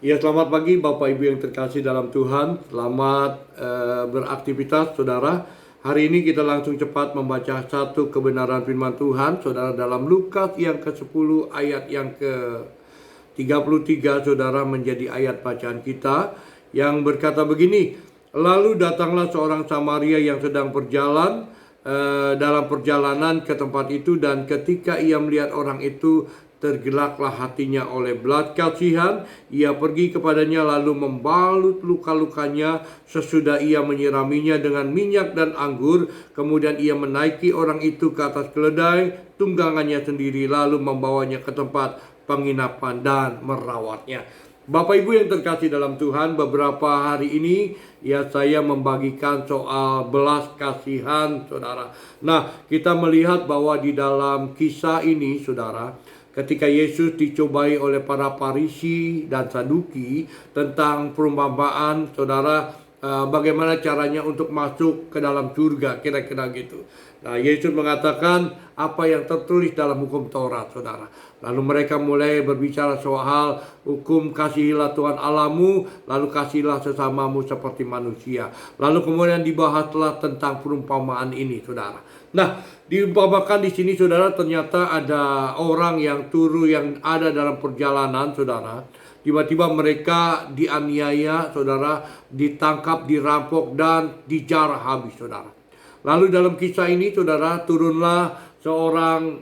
Ya, selamat pagi Bapak Ibu yang terkasih dalam Tuhan. Selamat beraktivitas saudara. Hari ini kita langsung cepat membaca satu kebenaran firman Tuhan saudara, dalam Lukas yang ke-10 ayat yang ke-33 saudara, menjadi ayat bacaan kita yang berkata begini. Lalu datanglah seorang Samaria yang sedang berjalan dalam perjalanan ke tempat itu, dan ketika ia melihat orang itu, tergeraklah hatinya oleh belas kasihan. Ia pergi kepadanya lalu membalut luka-lukanya. Sesudah ia menyiraminya dengan minyak dan anggur, kemudian ia menaiki orang itu ke atas keledai tunggangannya sendiri, lalu membawanya ke tempat penginapan dan merawatnya. Bapak Ibu yang terkasih dalam Tuhan, beberapa hari ini ya saya membagikan soal belas kasihan saudara. Nah, kita melihat bahwa di dalam kisah ini saudara, ketika Yesus dicobai oleh para Farisi dan Saduki tentang perumpamaan saudara, bagaimana caranya untuk masuk ke dalam surga, kira-kira gitu. Nah, Yesus mengatakan apa yang tertulis dalam hukum Taurat saudara. Lalu mereka mulai berbicara soal hukum, kasihilah Tuhan Allahmu, lalu kasihilah sesamamu seperti manusia. Lalu kemudian dibahaslah tentang perumpamaan ini saudara. Nah, diumpamakan di sini saudara, ternyata ada orang yang turu yang ada dalam perjalanan saudara. Tiba-tiba mereka dianiaya saudara, ditangkap, dirampok dan dijarah habis saudara. Lalu dalam kisah ini saudara, turunlah seorang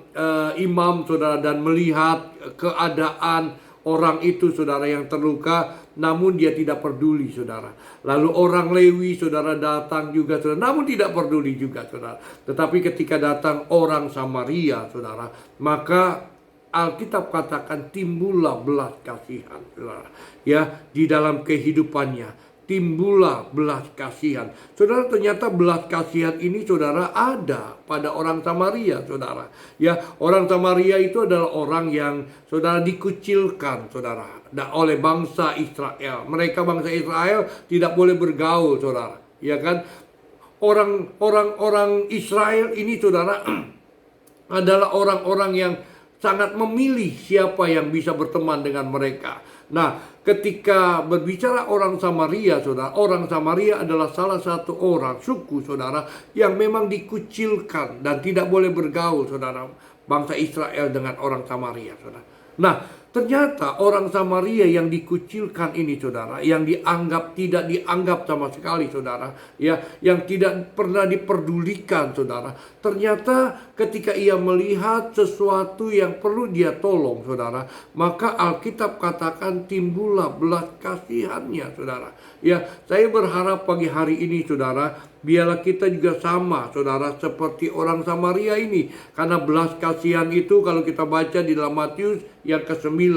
imam saudara dan melihat keadaan orang itu saudara yang terluka, namun dia tidak peduli saudara. Lalu orang Lewi saudara datang juga saudara, namun tidak peduli juga saudara. Tetapi ketika datang orang Samaria saudara, maka Alkitab katakan timbullah belas kasihan saudara. Ya, di dalam kehidupannya timbullah belas kasihan. Saudara, ternyata belas kasihan ini saudara ada pada orang Samaria saudara. Ya, orang Samaria itu adalah orang yang saudara dikucilkan saudara oleh bangsa Israel. Mereka bangsa Israel tidak boleh bergaul saudara. Ya kan? Orang Israel ini saudara adalah orang-orang yang sangat memilih siapa yang bisa berteman dengan mereka. Nah, ketika berbicara orang Samaria saudara, orang Samaria adalah salah satu orang suku saudara yang memang dikucilkan dan tidak boleh bergaul saudara, bangsa Israel dengan orang Samaria saudara. Nah, ternyata orang Samaria yang dikucilkan ini saudara, yang tidak dianggap sama sekali saudara, ya, yang tidak pernah diperdulikan saudara, ternyata ketika ia melihat sesuatu yang perlu dia tolong saudara, maka Alkitab katakan timbullah belas kasihannya saudara. Ya, saya berharap pagi hari ini saudara, biarlah kita juga sama saudara seperti orang Samaria ini. Karena belas kasihan itu kalau kita baca di dalam Matius yang ke-9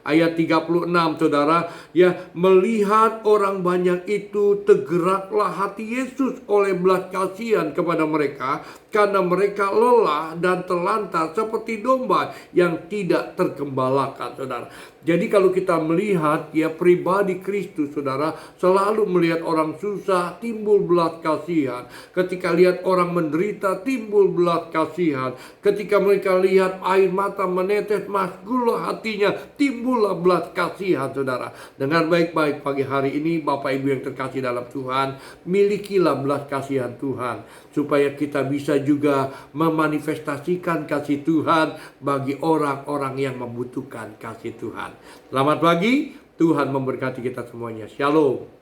ayat 36 saudara, ya, melihat orang banyak itu tergeraklah hati Yesus oleh belas kasihan kepada mereka, karena mereka lelah dan terlantar seperti domba yang tidak tergembalakan saudara. Jadi kalau kita melihat ya pribadi Kristus saudara, selalu melihat orang susah timbul belas kasihan. Ketika lihat orang menderita timbul belas kasihan. Ketika mereka lihat air mata menetes, masgullah hatinya, timbullah belas kasihan saudara. Dengar baik-baik pagi hari ini Bapak Ibu yang terkasih dalam Tuhan, milikilah belas kasihan Tuhan, supaya kita bisa juga memanifestasikan kasih Tuhan bagi orang-orang yang membutuhkan kasih Tuhan. Selamat pagi, Tuhan memberkati kita semuanya. Shalom.